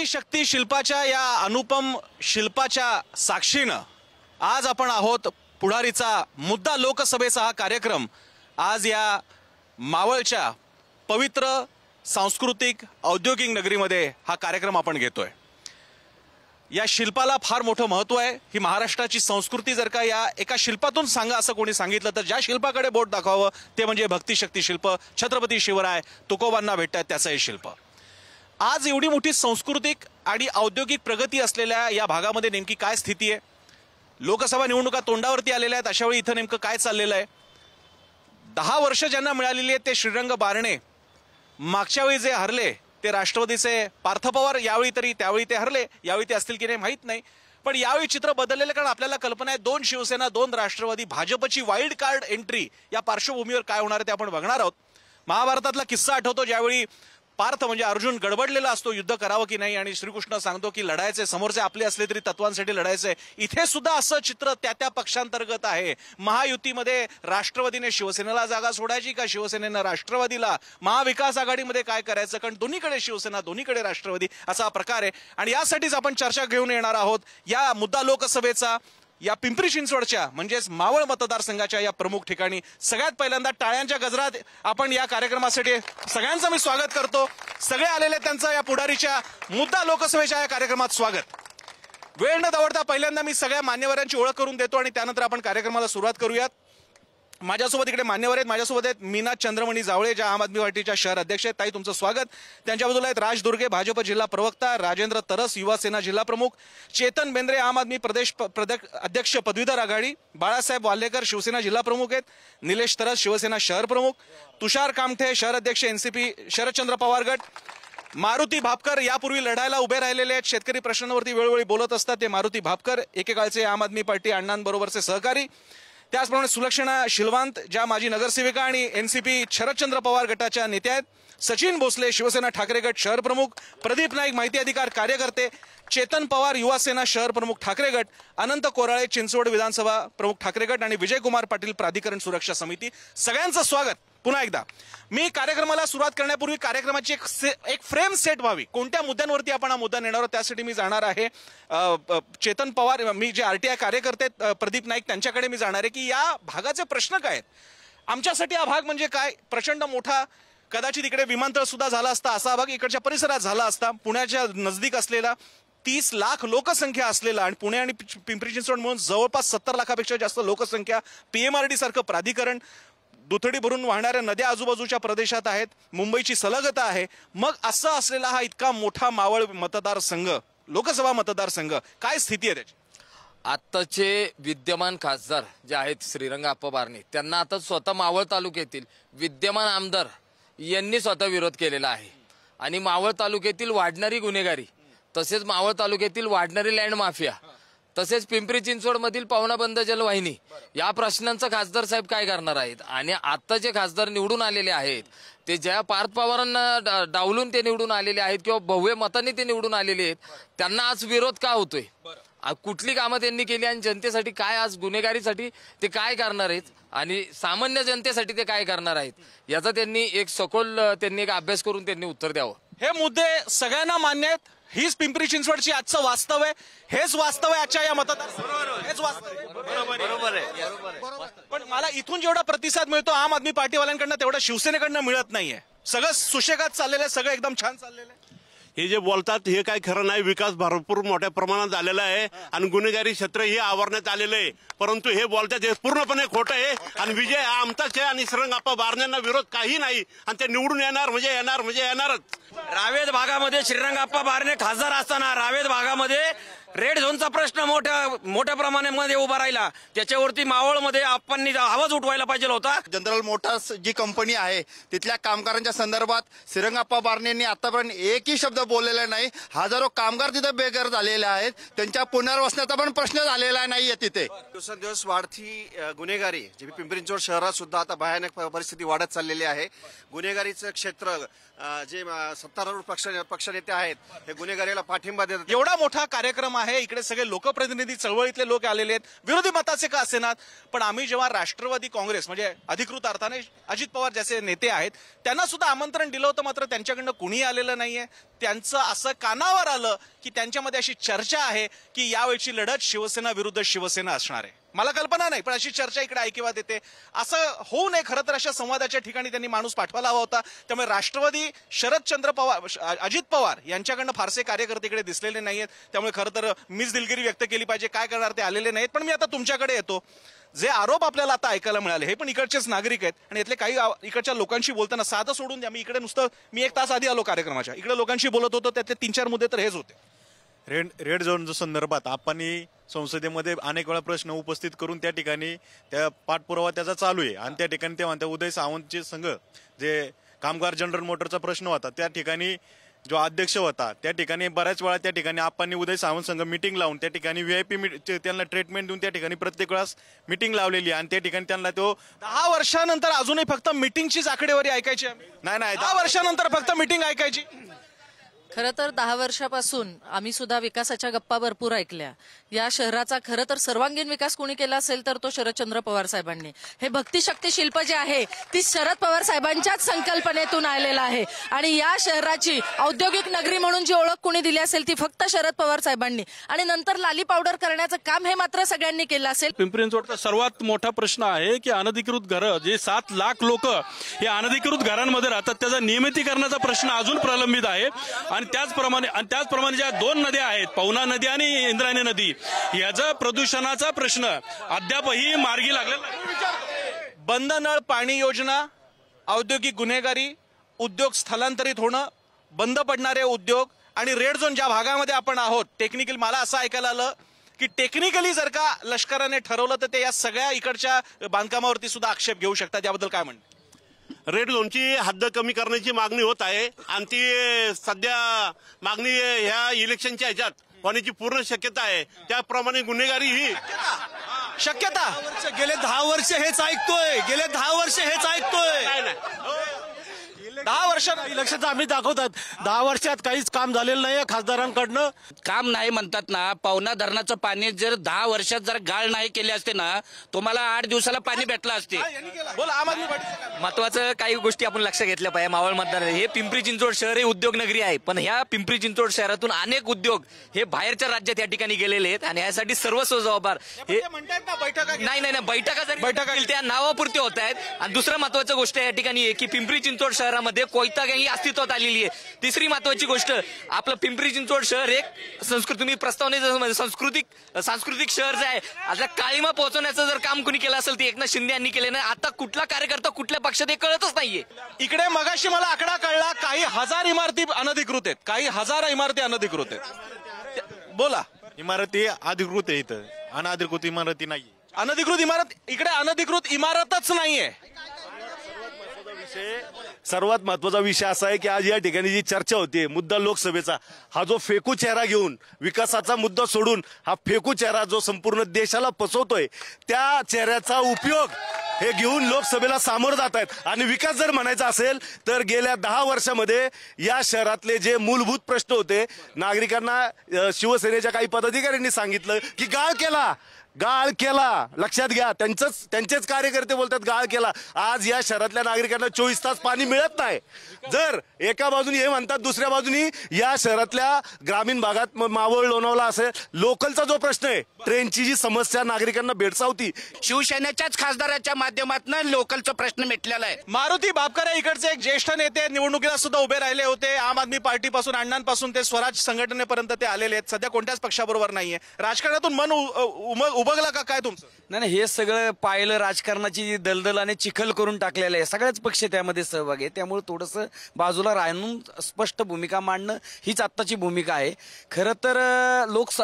भक्ती शक्ती शिल्पाच्या या अनुपम शिल्पाच्या साक्षीनं आज आपण आहोत पुढारीचा मुद्दा लोकसभेचा हा कार्यक्रम आज या मावळच्या पवित्र सांस्कृतिक औद्योगिक नगरीमध्ये हा कार्यक्रम आपण घेतोय। या शिल्पाला फार मोठं महत्त्व आहे। ही महाराष्ट्राची संस्कृती जर का या एका शिल्पातून सांगा असं कोणी सांगितलं तर ज्या शिल्पाकडे बोट दाखवावं ते म्हणजे भक्ती शक्ती शिल्प। छत्रपती शिवराय तुकोबांना भेटतात त्याचं हे शिल्प। आज एवढी मोठी सांस्कृतिक आणि औद्योगिक प्रगती असलेल्या या भागामध्ये नेमकी काय स्थिती आहे? लोकसभा निवडणुका तोंडावरती आलेल्या आहेत, अशा वेळी इथं नेमकं काय चाललेलं आहे? 10 वर्ष ज्यांना मिळालेली आहेत ते श्रीरंग बारणे, मागच्या वेळी जे हरले ते राष्ट्रवादीचे पार्थ पवार, यावेळी तरी त्यावेळी ते हरले, यावेळी ते असतील की नाही माहीत नाही, पण यावेळी चित्र बदललेलं कारण आपल्याला कल्पना आहे 2 शिवसेना 2 राष्ट्रवादी, भाजपची वाईल्ड कार्ड एंट्री या पार्श्वभूमीवर काय होणार आहे ते आपण बघणार आहोत। महाभारतातला किस्सा आठवतो ज्यावेळी पार्थ म्हणजे अर्जुन गडबडलेला असतो युद्ध करावं की नाही आणि श्रीकृष्ण सांगतो की लढायचे, समोरचे आपले असले तरी तत्वांसाठी लढायचे। इथे सुद्धा असं चित्र त्या पक्षांतर्गत आहे। महायुतीमध्ये राष्ट्रवादीने शिवसेनेला जागा सोडायची का शिवसेनेनं राष्ट्रवादीला? महाविकास आघाडीमध्ये काय करायचं? कारण दोन्हीकडे शिवसेना दोन्हीकडे राष्ट्रवादी असा प्रकार आहे आणि यासाठीच आपण चर्चा घेऊन येणार आहोत या मुद्दा लोकसभेचा या पिंपरी चिंचवडच्या म्हणजेच मावळ मतदारसंघाच्या या प्रमुख ठिकाणी। सगळ्यात पहिल्यांदा टाळ्यांच्या गजरात आपण या कार्यक्रमासाठी सगळ्यांचं मी स्वागत करतो। सगळे आलेले त्यांचं या पुढारीच्या मुद्दा लोकसभेच्या या कार्यक्रमात स्वागत। वेळ न दवडता पहिल्यांदा मी सगळ्या मान्यवरांची ओळख करून देतो आणि त्यानंतर आपण कार्यक्रमाला सुरुवात करूयात। माझ्यासोबत इकडे मान्यवर आहेत, माझ्यासोबत आहेत मीना चंद्रमणी जावळे ज्या आम आदमी पार्टीच्या शहर अध्यक्ष आहेत, ताई तुमचं स्वागत। त्यांच्या बाजूला आहेत राज दुर्गे भाजप जिल्हा प्रवक्ता, राजेंद्र तरस युवा सेना जिल्हा प्रमुख, चेतन बेंद्रे आम आदमी प्रदेश अध्यक्ष पदवीधर आघाडी, बाळासाहेब वाल्हेकर शिवसेना जिल्हा प्रमुख आहेत, निलेश तरस शिवसेना शहर प्रमुख, तुषार कामथे शहर अध्यक्ष एनसीपी शरदचंद्र पवार गट, मारुती भापकर यापूर्वी लढायला उभे राहिलेले आहेत, शेतकरी प्रश्नांवरती वेळोवेळी बोलत असतात ते मारुती भापकर, एकेकाळचे आम आदमी पार्टी अण्णांबरोबरचे सहकारी। त्याचप्रमाणे सुलक्षणा शिलवांत ज्या माजी नगरसेविका आणि एनसीपी शरदचंद्र पवार गटाच्या नेत्या आहेत, सचिन भोसले शिवसेना ठाकरे गट शहर प्रमुख, प्रदीप नाईक माहिती अधिकार कार्यकर्ते, चेतन पवार युवा सेना शहर प्रमुख ठाकरे गट, अनंत कोराळे चिंचवड विधानसभा प्रमुख ठाकरे गट आणि विजयकुमार पाटील प्राधिकरण सुरक्षा समिती। सगळ्यांचं स्वागत पुन्हा एकदा। मी कार्यक्रमाला सुरुवात करण्यापूर्वी कार्यक्रमाची एक फ्रेम सेट व्हावी, कोणत्या मुद्द्यांवरती आपण हा मुद्दा नेणार आहोत त्यासाठी मी जाणार आहे चेतन पवार, मी जे आरटीआय कार्यकर्ते प्रदीप नाईक त्यांच्याकडे मी जाणार आहे की या भागाचे प्रश्न काय आहेत। आमच्यासाठी हा भाग म्हणजे काय, प्रचंड मोठा, कदाचित इकडे विमानतळ सुद्धा झाला असता असा हा भाग इकडच्या परिसरात झाला असता, पुण्याच्या नजदीक असलेला 30 लाख लोकसंख्या असलेला आणि पुणे आणि पिंपरी चिंचवड मिळून जवळपास 70 लाखापेक्षा जास्त लोकसंख्या, पीएमआरडी सारखं प्राधिकरण, दुथडी भरून वाहणाऱ्या नद्या आजूबाजूच्या प्रदेशात आहेत, मुंबईची सलगता आहे, मग असं असलेला हा इतका मोठा मावळ मतदारसंघ, लोकसभा मतदारसंघ, काय स्थिती आहे त्याची? आत्ताचे विद्यमान खासदार जे आहेत श्रीरंग आप्पा बारणे, त्यांना आता स्वतः मावळ तालुक्यातील विद्यमान आमदार यांनी स्वतः विरोध केलेला आहे आणि मावळ तालुक्यातील वाढणारी गुन्हेगारी, तसेच मावळ तालुक्यातील वाढणारी लँड माफिया, तसेच पिंपरी चिंचवड मधील पावना बंद जलवाहिनी या प्रश्नांचं खासदार साहेब काय करणार आहेत? आणि आता जे खासदार निवडून आलेले आहेत ते ज्या पार्थ पवारांना डावलून ते निवडून आलेले आहेत किंवा भव्य मताने ते निवडून आलेले आहेत, त्यांना आज विरोध का होतोय? कुठली कामं त्यांनी केली आणि जनतेसाठी काय, आज गुन्हेगारीसाठी ते काय करणार आहेत आणि सामान्य जनतेसाठी ते काय करणार आहेत, याचा त्यांनी एक सखोल एक अभ्यास करून त्यांनी उत्तर द्यावं। हे मुद्दे सगळ्यांना मान्य आहेत, हीच पिंपरी चिंचवडची आजचं वास्तव आहे, हेच वास्तव आहे आजच्या या मतदारसंघात, हेच वास्तव बरोबर आहे। पण मला इथून जेवढा प्रतिसाद मिळतो आम आदमी पार्टीवाल्यांकडनं तेवढा शिवसेनेकडनं मिळत नाहीये। सगळं सुशेगात चाललेलं आहे, सगळं एकदम छान चाललेलं आहे। हे जे बोलतात हे काय खरं नाही, विकास भरपूर मोठ्या प्रमाणात झालेला आहे आणि गुन्हेगारी क्षेत्र हे आवरण्यात आलेलं आहे, परंतु हे बोलतात हे पूर्णपणे खोटं आहे आणि विजय हा आमचाच आहे आणि श्रीरंग आप्पा बारण्यांना विरोध काही नाही आणि ते निवडून येणार म्हणजे येणारच। रावेत भागामध्ये श्रीरंग आप्पा बारणे खासदार असताना रावेत भागामध्ये रेड झोनचा प्रश्न मोठ्या प्रमाणामध्ये उभा राहिला, त्याच्यावरती मावळमध्ये आप्पांनी आवाज उठवायला पाहिजे होता। जनरल मोटर्स जी कंपनी आहे तिथल्या कामगारांच्या संदर्भात श्रीरंग आप्पा बारणेंनी आतापर्यंत एकही शब्द बोललेला नाही। हजारो कामगार तिथे बेघर झालेले आहेत, त्यांच्या पुनर्वसनाचा पण प्रश्न झालेला नाहीये तिथे। दिवसेंदिवस वाढती गुन्हेगारी जी पिंपरी चिंचवड शहरात सुद्धा आता भयानक परिस्थिती वाढत चाललेली आहे। गुन्हेगारीचं क्षेत्र जे सत्तारूढ पक्षनेते आहेत हे गुन्हेगारीला पाठिंबा देतात। एवढा मोठा कार्यक्रम आहे, इकडे सगळे लोकप्रतिनिधी चळवळीतले लोक आलेले आहेत, विरोधी मताचे का असेनात, पण आम्ही जेव्हा राष्ट्रवादी काँग्रेस म्हणजे अधिकृत अर्थाने अजित पवार ज्याचे नेते आहेत त्यांना सुद्धा आमंत्रण दिलं होतं, मात्र त्यांच्याकडनं कुणीही आलेलं नाहीये. त्यांचं असं कानावर आलं की त्यांच्यामध्ये अशी चर्चा आहे की यावेळची लढत शिवसेना विरुद्ध शिवसेना असणार आहे. मला कल्पना नाही, पण अशी चर्चा इकडे ऐकिवात येते. असं होऊ नये, खरं तर अशा संवादाच्या ठिकाणी त्यांनी माणूस पाठवायला हवा होता. त्यामुळे राष्ट्रवादी शरदचंद्र पवार अजित पवार यांच्याकडनं फारसे कार्यकर्ते इकडे दिसलेले नाहीयेत. त्यामुळे खरं तर मीच दिलगिरी व्यक्त केली पाहिजे, काय करणार ते आलेले नाहीत. पण मी आता तुमच्याकडे येतो. जे आरोप आपल्याला आता ऐकायला मिळाले हे पण इकडचेच नागरिक आहेत आणि यातले काही इकडच्या लोकांशी बोलताना साधं सोडून द्या, मी इकडे नुसतं मी 1 तास आधी आलो कार्यक्रमाच्या, इकडे लोकांशी बोलत होतो, त्यातले 3-4 मुद्दे तर हेच होते. रेड झोन संदर्भात आपण संसदेमध्ये अनेक वेळा प्रश्न उपस्थित करून त्या ठिकाणी त्या पाठपुरावा त्याचा चालू आहे आणि त्या ठिकाणी ते म्हणतात उदय सावंतचे संघ जे कामगार जनरल मोटरचा प्रश्न होता त्या ठिकाणी जो अध्यक्ष होता त्या ठिकाणी बऱ्याच वेळा त्या ठिकाणी आपण उदय सावंत संघ मिटिंग लावून त्या ठिकाणी VIP त्यांना ट्रीटमेंट देऊन त्या ठिकाणी प्रत्येक वेळेस मिटिंग लावलेली आणि त्या ठिकाणी त्यांना तो 10 वर्षानंतर अजूनही फक्त मिटिंगचीच आकडेवारी ऐकायची. नाही 10 वर्षानंतर फक्त मिटिंग ऐकायची. खरं तर 10 वर्षापासून आम्ही सुद्धा विकासाच्या गप्पा भरपूर ऐकल्या. या शहराचा खरं तर सर्वांगीण विकास कोणी केला असेल तर तो शरदचंद्र पवार साहेबांनी. हे भक्तिशक्ती शिल्प जे आहे ती शरद पवार साहेबांच्याच संकल्पनेतून आलेलं आहे आणि या शहराची औद्योगिक नगरी म्हणून जी ओळख कोणी दिली असेल ती फक्त शरद पवार साहेबांनी आणि नंतर लाली पावडर करण्याचं काम हे मात्र सगळ्यांनी केलं असेल. पिंपरी चिंचवडचा सर्वात मोठा प्रश्न आहे की अनधिकृत घरं जे 7 लाख लोक या अनधिकृत घरांमध्ये राहतात त्याचा नियमितीकरणाचा प्रश्न अजून प्रलंबित आहे आणि त्याचप्रमाणे ज्या 2 नद्या आहेत पवना नदी आणि इंद्रायणी नदी याचा प्रदूषणाचा प्रश्न अद्यापही मार्गी लागलेला नाही. बंद नळ पाणी योजना, औद्योगिक गुन्हेगारी, उद्योग स्थलांतरित होणं, बंद पडणारे उद्योग आणि रेड झोन ज्या भागामध्ये आपण आहोत टेक्निकल मला असं ऐकायला आलं की टेक्निकली जर का लष्कराने ठरवलं तर ते या सगळ्या इकडच्या बांधकामावरती सुद्धा आक्षेप घेऊ शकतात. याबद्दल काय म्हणते? रेड झोनची हद्द कमी करण्याची मागणी होत आहे आणि ती सध्या मागणी ह्या इलेक्शनच्या ह्याच्यात होण्याची पूर्ण शक्यता आहे. त्याप्रमाणे गुन्हेगारी ही शक्यता गेले 10 वर्ष हेच ऐकतोय 10 वर्ष इलेक्शन आम्ही दाखवतात 10 वर्षात काहीच काम झालेलं नाही खासदारांकडनं. काम नाही म्हणतात ना. पवना धरणाचं पाणी जर 10 वर्षात जर गाळ नाही केले असते ना तुम्हाला 8 दिवसाला पाणी भेटलं असते. बोला आम आदमी पार्टीचं. महत्वाचं काही गोष्टी आपण लक्षात घेतल्या पाहिजे. मावळ मतदार हे पिंपरी चिंचवड शहर हे उद्योग नगरी आहे, पण ह्या पिंपरी चिंचवड शहरातून अनेक उद्योग हे बाहेरच्या राज्यात या ठिकाणी गेलेले आहेत आणि यासाठी सर्वस्व जबाबदार हे म्हणतात ना बैठका नाही बैठका त्या नावापुरती होत आहेत. आणि दुसरं महत्वाचं गोष्ट या ठिकाणी आहे की पिंपरी चिंचवड शहरामध्ये कोयता गँग ही अस्तित्वात आलेली आहे. तिसरी महत्वाची गोष्ट आपलं पिंपरी चिंचवड शहर एक तुम्ही प्रस्तावने सांस्कृतिक शहर जे आहे आता काळीमा पोहोचवण्याचं जर काम कुणी केलं असेल ते एकनाथ शिंदे यांनी केलं नाही. आता कुठला कार्यकर्ता कुठल्या पक्षात हे कळतच नाहीये. इकडे मगाशी मला आकडा कळला काही 1000 इमारती अनधिकृत आहेत, काही 1000 इमारती अनधिकृत आहेत. बोला. इमारती अधिकृत आहे इथं, अनधिकृत इमारती नाही. अनधिकृत इमारत इकडे अनधिकृत इमारतच नाहीये. सर्वात महत्वाचा विषय असा आहे की आज या ठिकाणी जी चर्चा होती मुद्दा लोकसभेचा हा जो फेकू चेहरा घेऊन विकासाचा मुद्दा सोडून हा फेकू चेहरा जो संपूर्ण देशाला फसवतोय त्या चेहऱ्याचा उपयोग हे घेऊन लोकसभेला सामोरं जात आहेत. आणि विकास जर म्हणायचा असेल तर गेल्या 10 वर्षामध्ये या शहरातले जे मूलभूत प्रश्न होते नागरिकांना शिवसेनेच्या काही पदाधिकाऱ्यांनी सांगितलं की गाळ केला लक्षात घ्या. त्यांचेच कार्यकर्ते बोलतात गाळ केला. आज या शहरातल्या नागरिकांना 24 तास पाणी मिळत नाही. जर एका बाजूनी हे म्हणतात दुसऱ्या बाजूनी या शहरातल्या ग्रामीण भागात मावळ लोणावळा असेल लोकलचा जो प्रश्न आहे ट्रेनची जी समस्या नागरिकांना भेडसावती शिवसेनेच्याच खासदाराच्या माध्यमातून लोकलचा प्रश्न मिटलेला आहे. मारुती बापकर इकडचे एक ज्येष्ठ नेते निवडणुकीला सुद्धा उभे राहिले होते. आम आदमी पार्टीपासून अण्णांपासून ते स्वराज संघटनेपर्यंत ते आलेले आहेत. सध्या कोणत्याच पक्षाबरोबर नाहीये. राजकारणातून मन उबगला का काय तुमचं? नाही हे सगळं पाहिलं राजकारणाची दलदल आणि चिखल करून टाकलेलं आहे. सगळ्याच पक्ष त्यामध्ये सहभाग आहे. त्यामुळे थोडंसं बाजूला राहून स्पष्ट भूमिका मांडणं हीच आत्ताची भूमिका आहे. खरं तर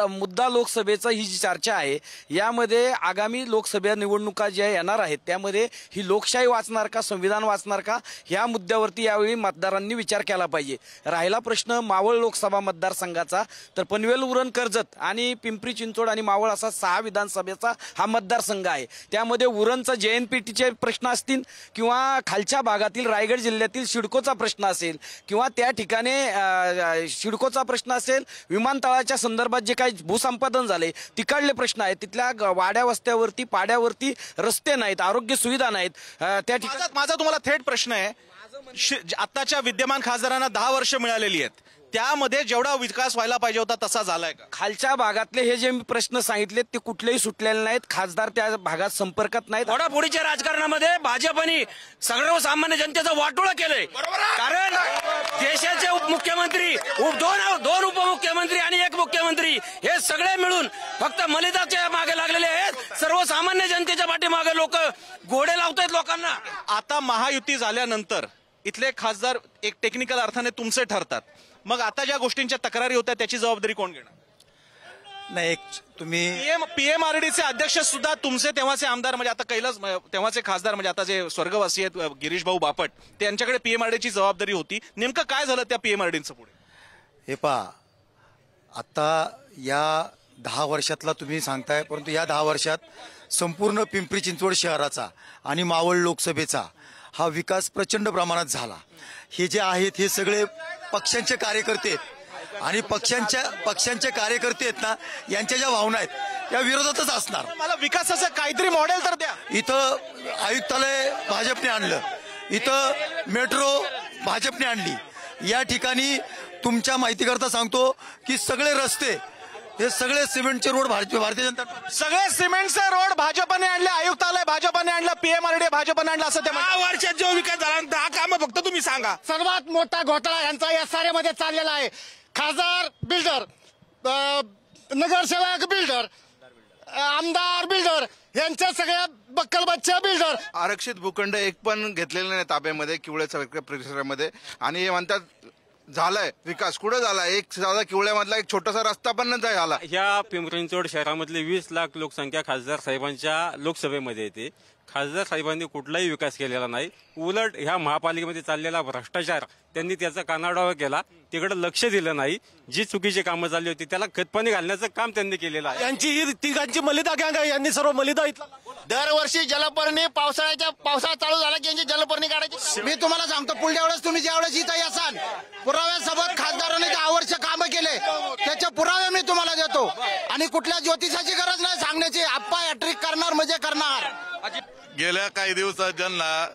मुद्दा लोकसभेचा ही जी चर्चा आहे यामध्ये आगामी लोकसभा निवडणुका ज्या येणार आहेत त्यामध्ये ही लोकशाही वाचणार का संविधान वाचणार का ह्या मुद्द्यावरती यावेळी मतदारांनी विचार केला पाहिजे. राहिला प्रश्न मावळ लोकसभा मतदारसंघाचा तर पनवेल उरण कर्जत आणि पिंपरी चिंचवड आणि मावळ असा 6 विधानसभा विधानसभेचा हा मतदारसंघ आहे. त्यामध्ये उरणचा JNPTचे प्रश्न असतील किंवा खालच्या भागातील रायगड जिल्ह्यातील सिडकोचा प्रश्न असेल किंवा त्या ठिकाणी सिडकोचा प्रश्न असेल, विमानतळाच्या संदर्भात जे काही भूसंपादन झाले तिकडले प्रश्न आहेत, तिथल्या वाड्या वस्त्यावरती पाड्यावरती रस्ते नाहीत, आरोग्य सुविधा नाहीत. त्या ठिकाणी माझा तुम्हाला थेट प्रश्न आहे, आताच्या विद्यमान खासदारांना 10 वर्ष मिळालेली आहेत, त्यामध्ये जेवढा विकास व्हायला पाहिजे होता तसा झालाय का? खालच्या भागातले हे जे मी प्रश्न सांगितले ते कुठलेही सुटलेले नाहीत. खासदार त्या भागात संपर्कात नाहीत. फोडाफोडीच्या राजकारणामध्ये भाजपने सर्वसामान्य जनतेचं वाटोळं केलंय. कारण देशाचे उपमुख्यमंत्री, दोन उपमुख्यमंत्री आणि एक मुख्यमंत्री हे सगळे मिळून फक्त मलिदाच्या मागे लागलेले आहेत. सर्वसामान्य जनतेच्या पाठीमागे लोक घोडे लावतायत लोकांना. आता महायुती झाल्यानंतर इथले खासदार एक टेक्निकल अर्थाने तुमचे ठरतात, मग आता ज्या गोष्टींच्या तक्रारी होत्या त्याची जबाबदारी कोण घेणार? नाही, तुम्ही PMRDचे अध्यक्ष सुद्धा तुमचे तेव्हाचे आमदार म्हणजे आता कैलास तेव्हाचे खासदार म्हणजे आता जे स्वर्गवासी आहेत गिरीश भाऊ बापट, त्यांच्याकडे PMRDची जबाबदारी होती. नेमकं काय झालं त्या PMRDचं पुढे? हे पहा, आता या 10 वर्षातला तुम्ही सांगताय, परंतु या 10 वर्षात संपूर्ण पिंपरी चिंचवड शहराचा आणि मावळ लोकसभेचा हा विकास प्रचंड प्रमाणात झाला. हे जे आहेत हे सगळे पक्षांचे कार्यकर्ते आहेत आणि पक्षांचे कार्यकर्ते आहेत ना, यांच्या ज्या भावना आहेत त्या विरोधातच असणार. मला विकासाचं काहीतरी मॉडेल तर द्या. इथं आयुक्तालय भाजपने आणलं, इथं मेट्रो भाजपने आणली. या ठिकाणी तुमच्या माहितीकरता सांगतो की सगळे रस्ते हे सगळे सिमेंटचे रोड भारतीय जनता, सगळे सिमेंटचे रोड भाजपने आणले, आयुक्तालय भाजपने आणलं, PMRD भाजपने आणलं, असं ते 10 वर्षात जो विकास झाला 10 कामं फक्त तुम्ही सांगा. सर्वात मोठा घोटाळा यांचा SRA मध्ये चाललेला आहे. खासदार बिल्डर, नगरसेवक बिल्डर, आमदार बिल्डर, यांच्या सगळ्या बक्कलबच्च्या बिल्डर. आरक्षित भूखंड एक पण घेतलेले नाही ताब्यामध्ये किवळ्याच्या परिसरामध्ये, आणि हे म्हणतात झालाय विकास. कुठं झाला? एक साधा किवळ्यामधला एक छोटासा रस्ता पण नाही झाला. ह्या पिंपरी चिंचवड शहरामधले 20 लाख लोकसंख्या खासदार साहेबांच्या लोकसभेमध्ये येते. खासदार साहेबांनी कुठलाही विकास केलेला नाही. उलट ह्या महापालिकेमध्ये चाललेला भ्रष्टाचार त्यांनी त्याचा कानाडोळा केला, तिकडे लक्ष दिलं नाही. जी चुकीची कामं चालली होती त्याला खतपाणी घालण्याचं काम त्यांनी केलेलं आहे. यांची ही तिघांची मलिदा गँग आहे, यांनी सर्व मलिदा इथला. दरवर्षी जलपर्णी पावसाळा चालू झाला की यांची जलपर्णी काढायची. मी तुम्हाला सांगतो, पुढल्या वेळेस तुम्ही ज्यावेळेस इथं याल पुराव्यासोबत खासदारांनी 10 वर्ष कामं केले त्याचे पुरावे मी तुम्हाला देतो. आणि कुठल्या ज्योतिषाची गरज नाही सांगण्याची. आप्पा हॅट्रिक करणार म्हणजे करणार. गेल्या काही दिवसात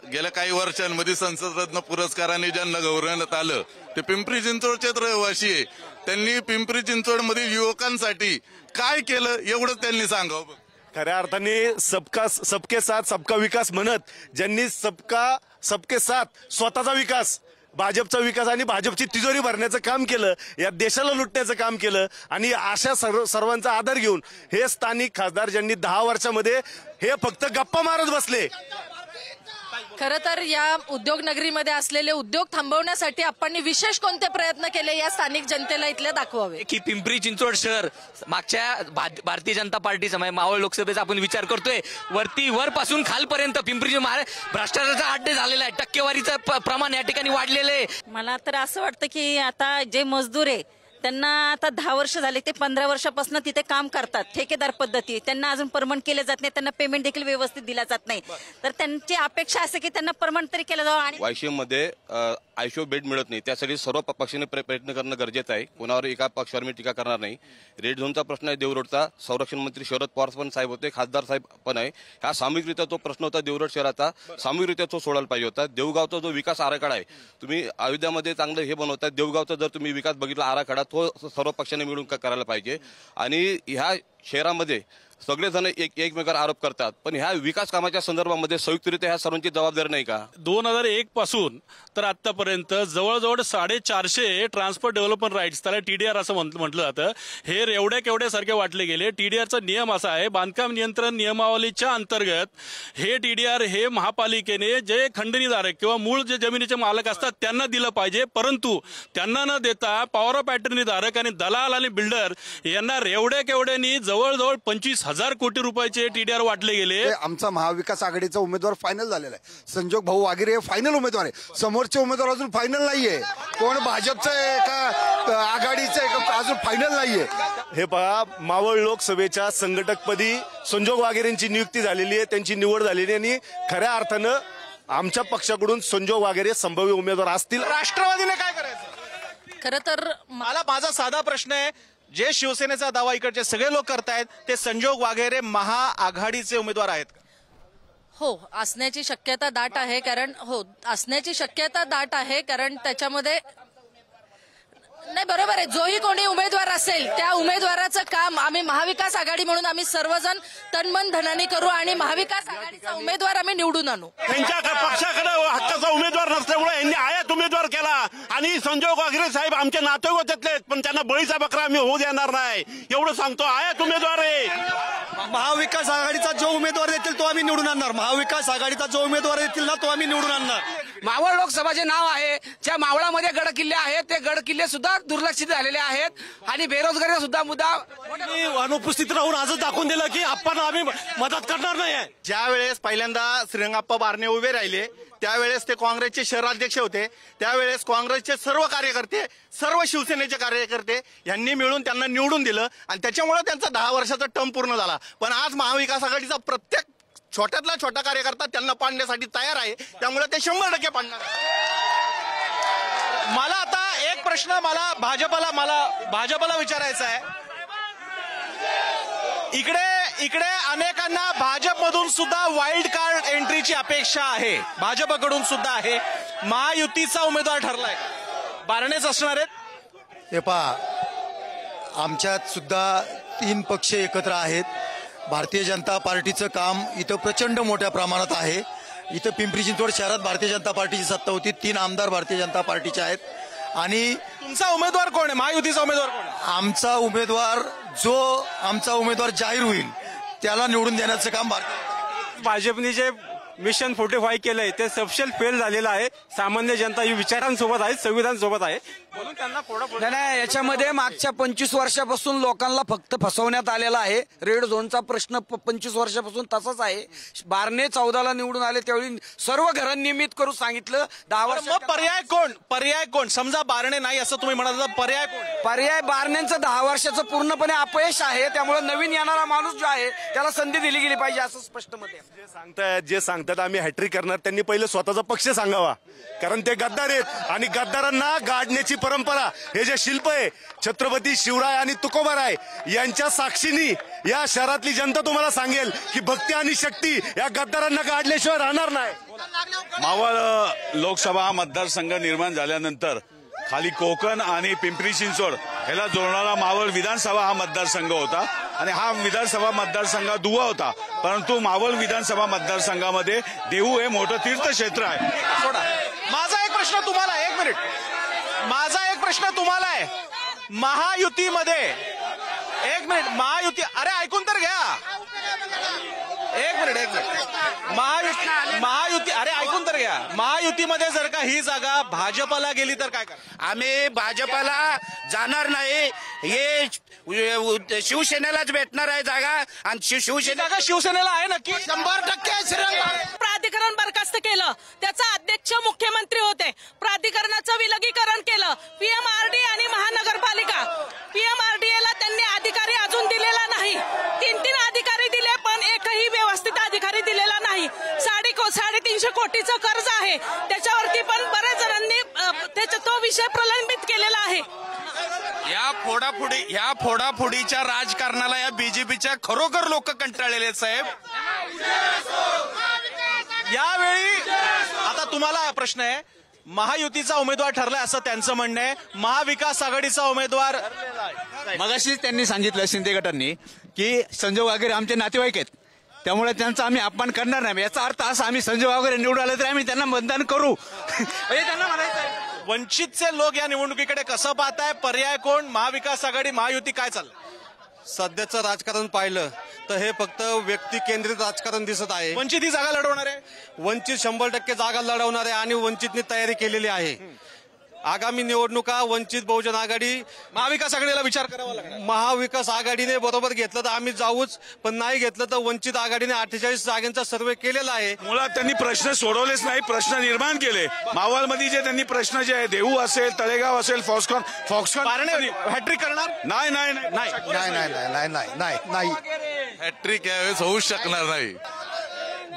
गेल्या काही वर्षांमध्ये संसद रत्न पुरस्काराने ज्यांना गौरवण्यात आलं ते पिंपरी चिंचवडचेच रहिवासी आहे. त्यांनी पिंपरी चिंचवडमधील युवकांसाठी काय केलं एवढंच त्यांनी सांगावं. खऱ्या अर्थाने सबके साथ सबका विकास म्हणत ज्यांनी सबके साथ स्वतःचा विकास, भाजपचा विकास आणि भाजपची तिजोरी भरण्याचं काम केलं, या देशाला लुटण्याचं काम केलं, आणि अशा सर्वांचा आदर घेऊन हे स्थानिक खासदार ज्यांनी 10 वर्षामध्ये हे फक्त गप्पा मारत बसले. खरं तर या उद्योग नगरीमध्ये असलेले उद्योग थांबवण्यासाठी आपण विशेष कोणते प्रयत्न केले या स्थानिक जनतेला इथल्या दाखवावे. की पिंपरी चिंचवड शहर मागच्या भारतीय जनता पार्टीचा मावळ लोकसभेचा आपण विचार करतोय, वरपासून खालपर्यंत पिंपरी भ्रष्टाचाराचा अड्डे झालेला आहे. टक्केवारीचं प्रमाण या ठिकाणी वाढलेलं आहे. मला तर असं वाटतं की आता जे मजदूर आहे त्यांना आता 10 वर्ष झाले, ते 15 वर्षापासून तिथे काम करतात ठेकेदार पद्धती, त्यांना अजून परमनंट केले जात नाही, त्यांना पेमेंट देखील व्यवस्थित दिला जात नाही. तर त्यांची अपेक्षा असते की त्यांना परमनंट तरी केलं जावं. आणि वायसीएममध्ये आयसीयू बेड मिळत नाही, त्यासाठी सर्व पक्षाने प्रयत्न करणं गरजेचं आहे. कोणावर एका पक्षावर मी टीका करणार नाही. रेड झोनचा प्रश्न आहे देवरोडचा, संरक्षण मंत्री शरद पवार पण साहेब होते, खासदार साहेब पण आहे. ह्या सामूहिकरित्या तो प्रश्न होता देवरोड शहराचा, सामूहिकरित्या तो सोडायला पाहिजे होता. देवगावचा जो विकास आराखडा आहे, तुम्ही अयोध्यामध्ये चांगलं हे बनवताय, देवगावचा जर तुम्ही विकास बघितला आराखडा तो सर्व पक्षाने मिळून करायला पाहिजे. आणि ह्या शहरामध्ये सगळेजण एकमेकांवर आरोप करतात, पण ह्या विकास कामाच्या संदर्भामध्ये संयुक्तरित्या ह्या सर्वांची जबाबदारी नाही का? 2001 पासून तर आतापर्यंत जवळजवळ 450 ट्रान्सपोर्ट डेव्हलपमेंट राईट्स, त्याला TDR असं म्हटलं जातं, हे एवढ्या केवढ्यासारखे वाटले गेले. TDRचा नियम असा आहे, बांधकाम नियंत्रण नियमावलीच्या अंतर्गत हे TDR हे महापालिकेने जे खंडणीधारक किंवा मूळ जे जमिनीचे मालक असतात त्यांना दिलं पाहिजे, परंतु त्यांना न देता पॉवर ऑफ अटर्नी धारक आणि दलाल आणि बिल्डर यांना एवढ्या केवढ्यांनी जवळजवळ 25,000 कोटी रुपयाचे TDR वाटले गेले. आमचा महाविकास आघाडीचा उमेदवार फायनल झालेला आहे. संजोग भाऊ वागिरे हे फायनल उमेदवार आहे. समोरचे उमेदवार अजून फायनल नाहीये. कोण भाजपचं आहे का आघाडीचं आहे का अजून फायनल नाहीये. हे पहा, मावळ लोकसभेच्या संघटकपदी संजोग वागेरेंची नियुक्ती झालेली आहे, त्यांची निवड झालेली आहे आणि खऱ्या अर्थानं आमच्या पक्षाकडून संजोग वागेरे संभाव्य उमेदवार असतील. राष्ट्रवादीने काय करायचं? खरं तर माझा साधा प्रश्न आहे, जे शिवसेनेचा दावा इकडचे सगळे लोक करतायत ते संजोग वागेरे महाआघाडीचे उमेदवार आहेत का? हो, असण्याची शक्यता दाट आहे. कारण त्याच्यामध्ये नाही, बरोबर आहे. जोही कोणी उमेदवार असेल त्या उमेदवाराचं काम आम्ही महाविकास आघाडी म्हणून आम्ही सर्वजण तनमन धनाने करू आणि महाविकास आघाडीचा उमेदवार आम्ही निवडून आणू. त्यांच्या पक्षाकडे हक्काचा उमेदवार नसल्यामुळे यांनी आयात उमेदवार केला आणि संजोग वागेरे साहेब आमचे नातेवाईकातले आहेत, पण त्यांना बळीचा बकरा आम्ही होऊ देणार नाही एवढं सांगतो. आयात उमेदवार आहे. महाविकास आघाडीचा जो उमेदवार देतील तो आम्ही निवडून आणणार. महाविकास आघाडीचा जो उमेदवार देतील ना तो आम्ही निवडून आणणार. मावळ लोकसभा जे नाव आहे, ज्या मावळामध्ये गड किल्ले आहेत ते गड किल्ले सुद्धा दुर्लक्षित झालेले आहेत आणि बेरोजगारीचा सुद्धा मुद्दा अनुपस्थित राहून आजच दाखवून दिलं की आपण आम्ही मदत करणार नाही. ज्या वेळेस पहिल्यांदा श्रीरंगाप्पा बारणे उभे राहिले त्यावेळेस ते काँग्रेसचे शहराध्यक्ष होते. त्यावेळेस काँग्रेसचे सर्व कार्यकर्ते, सर्व शिवसेनेचे कार्यकर्ते यांनी मिळून त्यांना निवडून दिलं आणि त्याच्यामुळे त्यांचा 10 वर्षाचा टर्म पूर्ण झाला. पण आज महाविकास आघाडीचा प्रत्येक छोट्यातला छोटा कार्यकर्ता त्यांना पाडण्यासाठी तयार आहे. त्यामुळे ते 100% पाडणार. मला आता एक प्रश्न भाजपला विचारायचा आहे. इकडे अनेकांना भाजपमधून सुद्धा वाईल्ड कार्ड एंट्रीची अपेक्षा आहे, भाजपकडून सुद्धा आहे. महायुतीचा उमेदवार ठरलाय, बारणेच असणार आहेत. हे पहा, आमच्यात सुद्धा 3 पक्ष एकत्र आहेत. भारतीय जनता पार्टीचं काम इथं प्रचंड मोठ्या प्रमाणात आहे. इथं पिंपरी चिंचवड शहरात भारतीय जनता पार्टीची सत्ता होती. 3 आमदार भारतीय जनता पार्टीचे आहेत. आणि तुमचा उमेदवार कोण आहे? महायुतीचा उमेदवार कोण आहे? आमचा उमेदवार जाहीर होईल त्याला निवडून देण्याचं काम भाजपने जे मिशन 45 केलंय ते सपशेल फेल झालेलं आहे. सामान्य जनता ही विचारांसोबत आहे, संविधान सोबत आहे, म्हणून त्यांना नाही, याच्यामध्ये मागच्या 25 वर्षापासून लोकांना फक्त फसवण्यात आलेला आहे. रेड झोनचा प्रश्न 25 वर्षापासून तसाच आहे. बारणे 14ला निवडून आले त्यावेळी सर्व घरांनी नियमित करू सांगितलं. 10 वर्ष मग पर्याय कोण? समजा बारणे नाही असं तुम्ही म्हणाल, पर्याय कोण? पर्याय बारण्यांचं 10 वर्षाचं पूर्णपणे अपयश आहे. त्यामुळे नवीन येणारा माणूस जो आहे त्याला संधी दिली गेली पाहिजे असं स्पष्ट मत आहे. जे सांगतात आम्ही हॅट्रिक करणार, त्यांनी पहिले स्वतःचा पक्ष सांगावा, कारण ते गद्दार आहेत आणि गद्दारांना गाडण्याची परंपरा, हे जे शिल्प आहे छत्रपती शिवराय आणि तुकोबाराय यांच्या साक्षीनी या शहरातली जनता तुम्हाला सांगेल की भक्ती आणि शक्ती या गद्दारांना गाडल्याशिवाय राहणार नाही. मावळ लोकसभा मतदारसंघ निर्माण झाल्यानंतर खाली कोकण आणि पिंपरी चिंचवड ह्याला जोडणारा मावळ विधानसभा हा मतदारसंघ होता आणि हा विधानसभा मतदारसंघ दुवा होता. परंतु मावळ विधानसभा मतदारसंघामध्ये देहू हे मोठं तीर्थक्षेत्र आहे. माझा एक प्रश्न तुम्हाला आहे. महायुतीमध्ये एक मिनिट, अरे ऐकून तर घ्या. एक मिनिट महायुती अरे ऐकून तर घ्या. महायुतीमध्ये जर का ही जागा भाजपला गेली तर काय करा? आम्ही भाजपला जाणार नाही. हे शिवसेनेलाच भेटणार आहे जागा आणि शिवसेनेला आहे नक्की 100%. प्राधिकरण बरखास्त केलं, त्याचा अध्यक्ष मुख्यमंत्री होते. प्राधिकरणाचं विलगीकरण केलं. पीएमआरडी आणि महानगरपालिका, पीएमआरडीएला त्यांनी अधिकारी अजून दिलेला नाही. 3 अधिकारी दिले पण एकही व्यवस्थित अधिकारी दिलेला नाही. 350 कोटीचं कर्ज आहे, त्याच्यावरती पण बऱ्याच जणांनी तो विषय प्रलंबित केलेला आहे. या फोडाफोडीच्या राजकारणाला या बीजेपीच्या खरोखर लोक कंटाळलेले आहेत साहेब. यावेळी आता तुम्हाला प्रश्न आहे, महायुतीचा उमेदवार ठरलाय असं त्यांचं म्हणणं आहे. महाविकास आघाडीचा उमेदवार मगाशीच त्यांनी सांगितलं शिंदे गटांनी की संजय वागेरे आमचे नातेवाईक आहेत, त्यामुळे त्यांचा आम्ही अपमान करणार नाही. याचा अर्थ असा आम्ही संजय वागेरे निवडून आले तर आम्ही त्यांना मतदान करू म्हणजे त्यांना म्हणायचं. वंचितचे लोक या निवडणुकीकडे कसं पाहताय? पर्याय कोण? महाविकास आघाडी, महायुती, काय चाललं? सध्याचं राजकारण पाहिलं तर हे फक्त व्यक्ती केंद्रित राजकारण दिसत आहे. वंचित ही जागा लढवणार आहे. वंचित 100% जागा लढवणार आहे आणि वंचितने तयारी केलेली आहे. आगामी निवडणुका वंचित बहुजन आघाडी महाविकास आघाडीला विचार करावा लागणार. महाविकास आघाडीने बरोबर घेतलं तर आम्ही जाऊच, पण नाही घेतलं तर वंचित आघाडीने 48 जागांचा सर्वे केलेला आहे. मुळात त्यांनी प्रश्न सोडवलेच नाही, प्रश्न निर्माण केले. मावळमध्ये जे त्यांनी प्रश्न जे आहे, देहू असेल, तळेगाव असेल, फॉक्सकॉन हॅट्रिक करणार नाही नाही नाही नाही नाही नाही नाही नाही नाही हॅट्रिक यावेळेस होऊच शकणार नाही.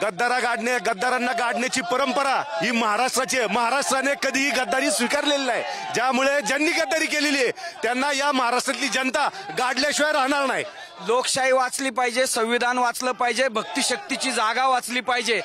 गद्दारांना गाडण्याची परंपरा ही महाराष्ट्राची आहे. महाराष्ट्राने कधीही गद्दारी स्वीकारलेली नाही. ज्यामुळे ज्यांनी गद्दारी केलेली आहे त्यांना या महाराष्ट्रातली जनता गाडल्याशिवाय राहणार नाही. लोकशाही वाचली पाहिजे, संविधान वाचलं पाहिजे, भक्तिशक्तीची जागा वाचली पाहिजे.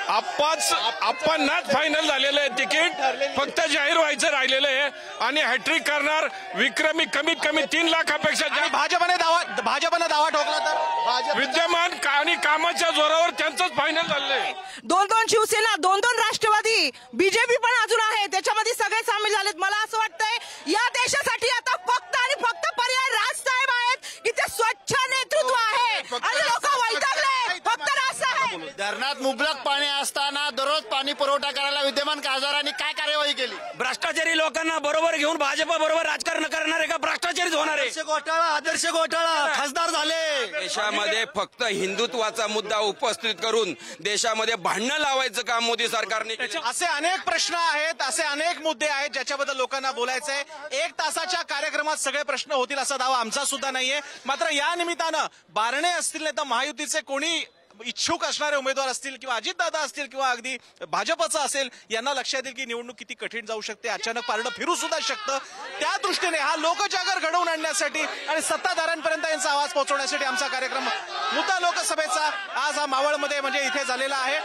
आपणच फायनल झालेलं आहे तिकीट, फक्त जाहीर व्हायचं राहिलेलं आहे. आणि हॅट्रिक करणार विक्रमी कमीत कमी 3 लाखापेक्षा भाजपने दावा ठोकला तर विद्यमान आणि कामाच्या जोरावर त्यांचंच फायनल झालेलं आहे. 2 शिवसेना, 2 राष्ट्रवादी, बीजेपी पण अजून आहे, त्याच्यामध्ये सगळे सामील झालेत. मला असं वाटतंय या देशासाठी आता फक्त आणि फक्त पर्याय राजसाहेब आहेत की ते स्वच्छ नेतृत्व आहे आणि लोक वैतागले. फक्त राजसाहेब. धरणात मुबलक पाणी असताना दररोज पाणी पुरवठा करायला विद्यमान खासदारांनी काय कार्यवाही केली? भ्रष्टाचारी लोकांना बरोबर घेऊन भाजप बरोबर राजकारण करणारे का भ्रष्टाचारीच होणार आहे? आदर्श घोटाळा खासदार झाले. देशामध्ये फक्त हिंदुत्वाचा मुद्दा उपस्थित करून देशामध्ये भांडणं लावायचं काम मोदी सरकारने केलं. असे अनेक प्रश्न आहेत, असे अनेक मुद्दे आहेत ज्याच्याबद्दल लोकांना बोलायचंय. 1 तासाच्या कार्यक्रमात सगळे प्रश्न होतील असा दावा आमचा सुद्धा नाहीये. मात्र या निमित्तानं बारणे असतील नाही तर महायुतीचे कोणी इच्छुक असणारे उमेदवार असतील किंवा अजितदादा असतील किंवा अगदी भाजपचं असेल, यांना लक्षात येईल की निवडणूक किती कठीण जाऊ शकते. अचानक पारडं फिरू सुद्धा शकतं. त्या दृष्टीने हा लोकजागर घडवून आणण्यासाठी आणि सत्ताधाऱ्यांपर्यंत यांचा आवाज पोहोचवण्यासाठी आमचा कार्यक्रम मुद्दा लोकसभेचा आज हा मावळमध्ये म्हणजे इथे झालेला आहे.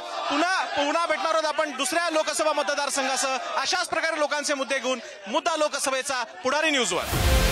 पुन्हा भेटणार आहोत आपण दुसऱ्या लोकसभा मतदारसंघासह अशाच प्रकारे लोकांचे मुद्दे घेऊन. मुद्दा लोकसभेचा पुढारी न्यूजवर.